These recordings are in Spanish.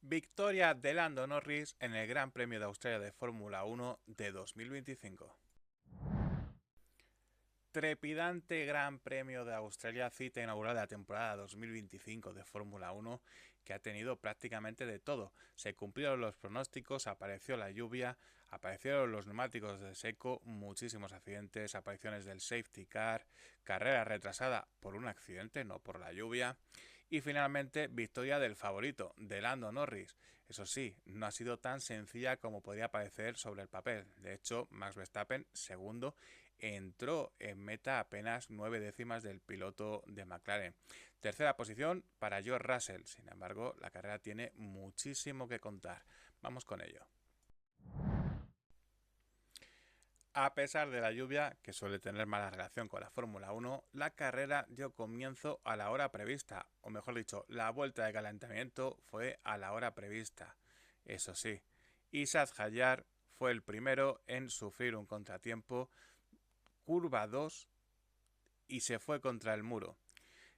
Victoria de Lando Norris en el Gran Premio de Australia de Fórmula 1 de 2025. Trepidante Gran Premio de Australia, cita inaugural de la temporada 2025 de Fórmula 1, que ha tenido prácticamente de todo. Se cumplieron los pronósticos, apareció la lluvia, aparecieron los neumáticos de seco, muchísimos accidentes, apariciones del safety car, carrera retrasada por un accidente, no por la lluvia, y finalmente victoria del favorito, de Lando Norris. Eso sí, no ha sido tan sencilla como podría parecer sobre el papel. De hecho, Max Verstappen, segundo, entró en meta apenas 9 décimas del piloto de McLaren. Tercera posición para George Russell. Sin embargo, la carrera tiene muchísimo que contar. Vamos con ello. A pesar de la lluvia, que suele tener mala relación con la Fórmula 1, la carrera dio comienzo a la hora prevista, o mejor dicho, la vuelta de calentamiento fue a la hora prevista. Eso sí, Isack Hadjar fue el primero en sufrir un contratiempo, curva 2, y se fue contra el muro.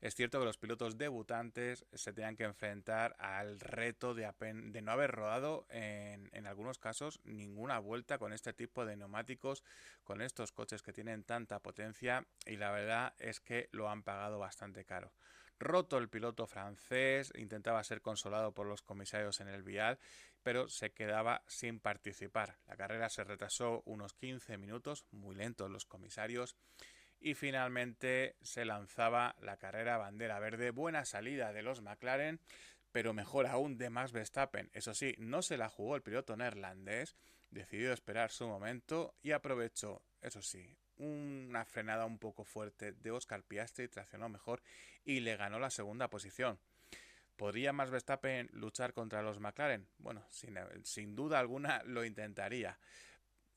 Es cierto que los pilotos debutantes se tenían que enfrentar al reto de no haber rodado en algunos casos ninguna vuelta con este tipo de neumáticos, con estos coches que tienen tanta potencia, y la verdad es que lo han pagado bastante caro. Roto el piloto francés, intentaba ser consolado por los comisarios en el vial, pero se quedaba sin participar. La carrera se retrasó unos 15 minutos, muy lentos los comisarios, y finalmente se lanzaba la carrera bandera verde. Buena salida de los McLaren, pero mejor aún de Max Verstappen. Eso sí, no se la jugó el piloto neerlandés, decidió esperar su momento y aprovechó, eso sí, una frenada un poco fuerte de Oscar Piastri, traccionó mejor y le ganó la segunda posición. ¿Podría Max Verstappen luchar contra los McLaren? Bueno, sin duda alguna lo intentaría.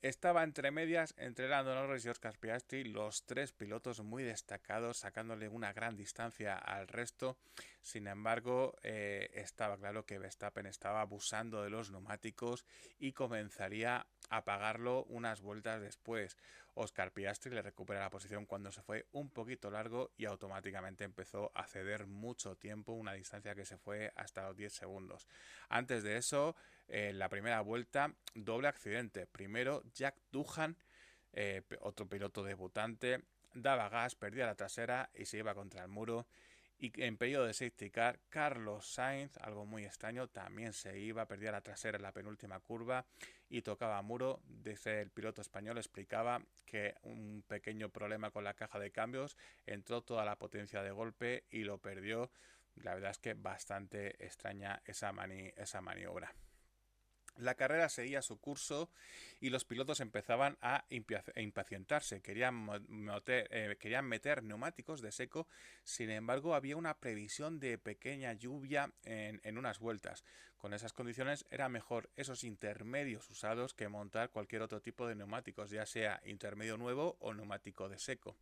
Estaba entre medias entre Lando Norris y Oscar Piastri, los tres pilotos muy destacados, sacándole una gran distancia al resto. Sin embargo, estaba claro que Verstappen estaba abusando de los neumáticos y comenzaría a pagarlo unas vueltas después. Oscar Piastri le recupera la posición cuando se fue un poquito largo y automáticamente empezó a ceder mucho tiempo, una distancia que se fue hasta los 10 segundos. Antes de eso, la primera vuelta, doble accidente. Primero, Jack Doohan, otro piloto debutante, daba gas, perdía la trasera y se iba contra el muro. Y en periodo de safety car, Carlos Sainz, algo muy extraño, también se iba, perdía la trasera en la penúltima curva y tocaba muro. Desde el piloto español explicaba que un pequeño problema con la caja de cambios, entró toda la potencia de golpe y lo perdió. La verdad es que bastante extraña esa maniobra. La carrera seguía su curso y los pilotos empezaban a impacientarse, querían meter neumáticos de seco. Sin embargo, había una previsión de pequeña lluvia en unas vueltas. Con esas condiciones era mejor esos intermedios usados que montar cualquier otro tipo de neumáticos, ya sea intermedio nuevo o neumático de seco.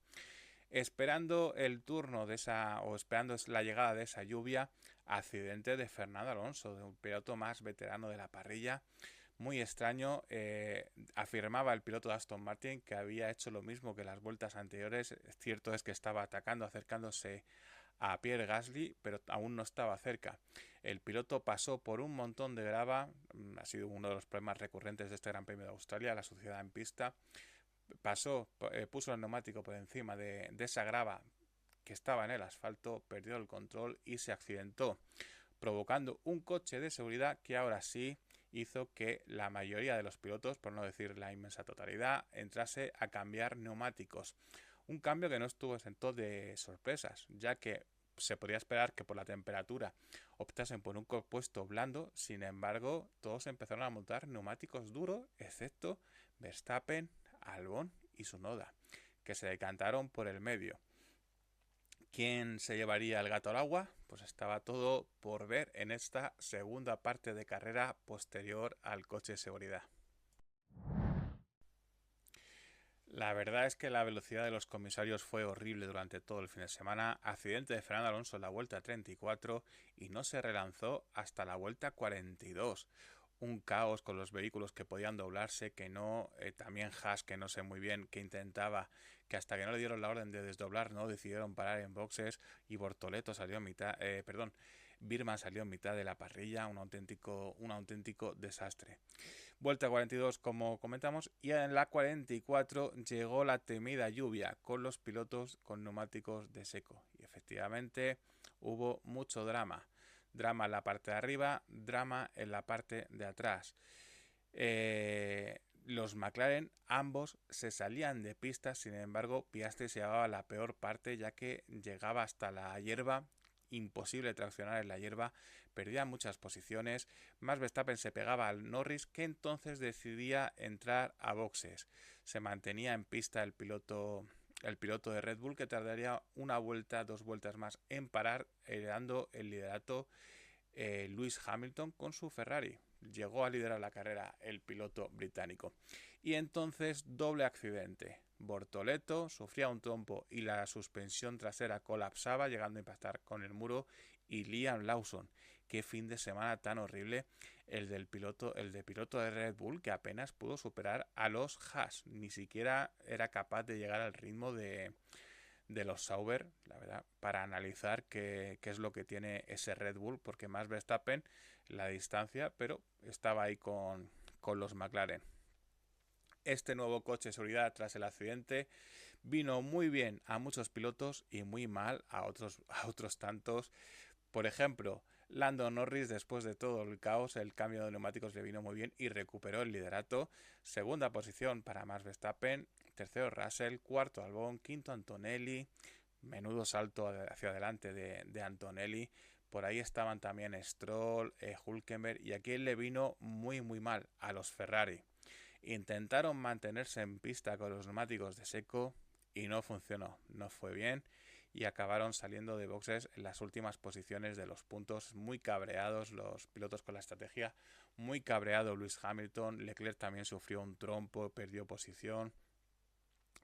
Esperando el turno de esa, o esperando la llegada de esa lluvia, accidente de Fernando Alonso, de un piloto más veterano de la parrilla. Muy extraño, afirmaba el piloto de Aston Martin que había hecho lo mismo que las vueltas anteriores. Cierto es que estaba atacando, acercándose a Pierre Gasly, pero aún no estaba cerca. El piloto pasó por un montón de grava, ha sido uno de los problemas recurrentes de este Gran Premio de Australia, la suciedad en pista. Puso el neumático por encima de esa grava que estaba en el asfalto, perdió el control y se accidentó, provocando un coche de seguridad que ahora sí hizo que la mayoría de los pilotos, por no decir la inmensa totalidad, entrase a cambiar neumáticos. Un cambio que no estuvo exento de sorpresas, ya que se podía esperar que por la temperatura optasen por un compuesto blando. Sin embargo, todos empezaron a montar neumáticos duros, excepto Verstappen, Albon y Tsunoda, que se decantaron por el medio. ¿Quién se llevaría el gato al agua? Pues estaba todo por ver en esta segunda parte de carrera posterior al coche de seguridad. La verdad es que la velocidad de los comisarios fue horrible durante todo el fin de semana. Accidente de Fernando Alonso en la vuelta 34 y no se relanzó hasta la vuelta 42. Un caos con los vehículos que podían doblarse, que no, también Haas, que no sé muy bien, que intentaba, que hasta que no le dieron la orden de desdoblar, no decidieron parar en boxes, y Bortoleto salió Birman salió en mitad de la parrilla, un auténtico desastre. Vuelta 42, como comentamos, y en la 44 llegó la temida lluvia con los pilotos con neumáticos de seco. Y efectivamente hubo mucho drama. Drama en la parte de arriba, drama en la parte de atrás. Los McLaren ambos se salían de pista, sin embargo Piastri se llevaba la peor parte ya que llegaba hasta la hierba, imposible traccionar en la hierba, perdía muchas posiciones. Max Verstappen se pegaba al Norris, que entonces decidía entrar a boxes. Se mantenía en pista el piloto de Red Bull, que tardaría una vuelta, 2 vueltas más en parar, heredando el liderato Lewis Hamilton con su Ferrari. Llegó a liderar la carrera el piloto británico. Y entonces doble accidente. Bortoleto sufría un trompo y la suspensión trasera colapsaba, llegando a impactar con el muro. Y Liam Lawson, qué fin de semana tan horrible el de piloto de Red Bull, que apenas pudo superar a los Haas. Ni siquiera era capaz de llegar al ritmo de los Sauber, la verdad, para analizar qué es lo que tiene ese Red Bull, porque más Verstappen la distancia, pero estaba ahí con los McLaren. Este nuevo coche de seguridad tras el accidente vino muy bien a muchos pilotos y muy mal a otros tantos. Por ejemplo, Lando Norris, después de todo el caos, el cambio de neumáticos le vino muy bien y recuperó el liderato. Segunda posición para Max Verstappen, tercero Russell, cuarto Albon, quinto Antonelli. Menudo salto hacia adelante de Antonelli. Por ahí estaban también Stroll, Hülkenberg, y aquí le vino muy mal a los Ferrari. Intentaron mantenerse en pista con los neumáticos de seco y no funcionó, no fue bien, y acabaron saliendo de boxes en las últimas posiciones de los puntos, muy cabreados los pilotos con la estrategia, muy cabreado Lewis Hamilton. Leclerc también sufrió un trompo, perdió posición.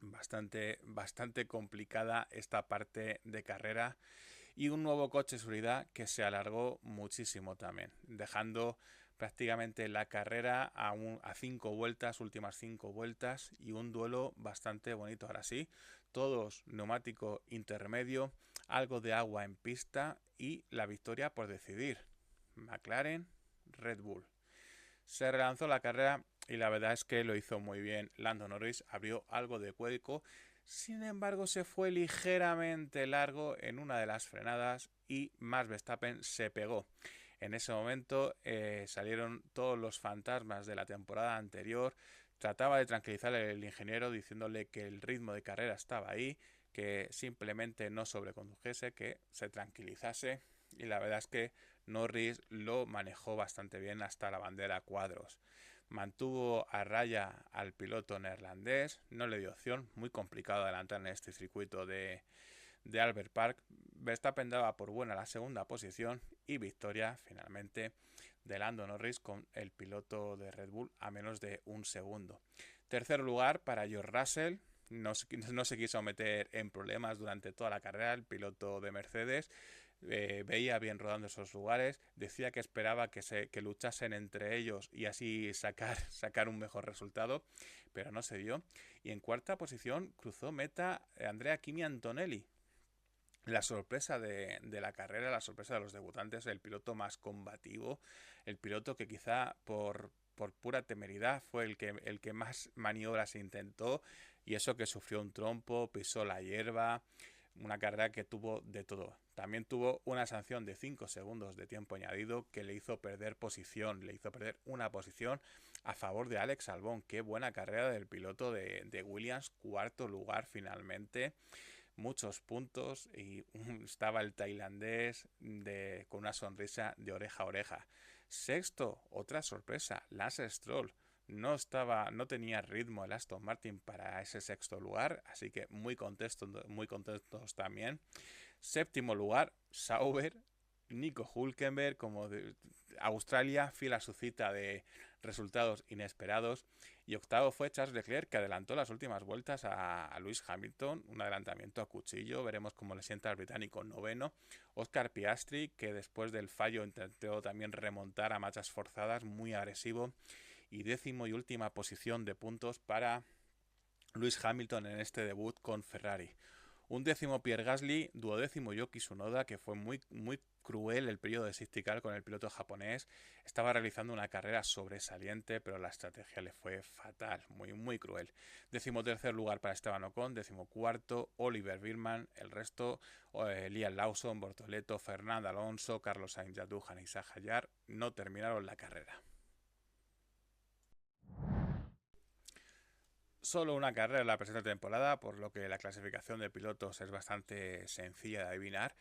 Bastante complicada esta parte de carrera, y un nuevo coche de seguridad que se alargó muchísimo también, dejando prácticamente la carrera a 5 vueltas, últimas 5 vueltas, y un duelo bastante bonito. Ahora sí, todos neumático intermedio, algo de agua en pista y la victoria por decidir. McLaren, Red Bull. Se relanzó la carrera y la verdad es que lo hizo muy bien. Lando Norris abrió algo de hueco, sin embargo se fue ligeramente largo en una de las frenadas y Max Verstappen se pegó. En ese momento salieron todos los fantasmas de la temporada anterior. Trataba de tranquilizar el ingeniero diciéndole que el ritmo de carrera estaba ahí, que simplemente no sobrecondujese, que se tranquilizase, y la verdad es que Norris lo manejó bastante bien hasta la bandera cuadros. Mantuvo a raya al piloto neerlandés, no le dio opción, muy complicado adelantar en este circuito de Albert Park. Verstappen daba por buena la segunda posición y victoria finalmente de Lando Norris con el piloto de Red Bull a menos de un segundo. Tercer lugar para George Russell. No se quiso meter en problemas durante toda la carrera el piloto de Mercedes. Veía bien rodando esos lugares, decía que esperaba que luchasen entre ellos y así sacar un mejor resultado, pero no se dio. Y en cuarta posición cruzó meta Andrea Kimi Antonelli. La sorpresa de la carrera, la sorpresa de los debutantes, el piloto más combativo, el piloto que quizá por pura temeridad fue el que más maniobras intentó, y eso que sufrió un trompo, pisó la hierba. Una carrera que tuvo de todo. También tuvo una sanción de 5 segundos de tiempo añadido que le hizo perder posición, le hizo perder una posición a favor de Alex Albon. Qué buena carrera del piloto de Williams, cuarto lugar finalmente, muchos puntos, y estaba el tailandés con una sonrisa de oreja a oreja. Sexto, otra sorpresa, Lance Stroll. No tenía ritmo el Aston Martin para ese sexto lugar, así que muy contentos también. Séptimo lugar, Sauber, Nico Hülkenberg, como de Australia, fiel a su cita de resultados inesperados. Y octavo fue Charles Leclerc, que adelantó las últimas vueltas a Lewis Hamilton, un adelantamiento a cuchillo, veremos cómo le sienta al británico. Noveno, Oscar Piastri, que después del fallo intentó también remontar a marchas forzadas, muy agresivo. Y décimo y última posición de puntos para Lewis Hamilton en este debut con Ferrari. Un décimo Pierre Gasly, duodécimo Yuki Tsunoda, que fue muy cruel el periodo de safety car con el piloto japonés. Estaba realizando una carrera sobresaliente, pero la estrategia le fue fatal, muy cruel. Décimo tercer lugar para Esteban Ocon, décimo cuarto Oliver Birman, el resto Liam Lawson, Bortoleto, Fernando Alonso, Carlos Sainz Jadoujan y Isaac Hayar no terminaron la carrera. Solo una carrera en la presente temporada, por lo que la clasificación de pilotos es bastante sencilla de adivinar.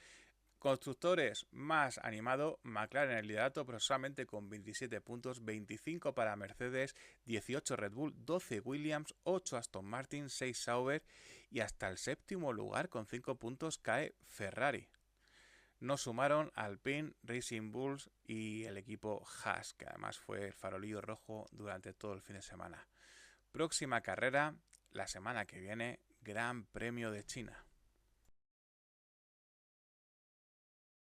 Constructores más animado, McLaren en el liderato, pero solamente con 27 puntos, 25 para Mercedes, 18 Red Bull, 12 Williams, 8 Aston Martin, 6 Sauber y hasta el séptimo lugar con 5 puntos cae Ferrari. No sumaron Alpine, Racing Bulls y el equipo Haas, que además fue el farolillo rojo durante todo el fin de semana. Próxima carrera, la semana que viene, Gran Premio de China.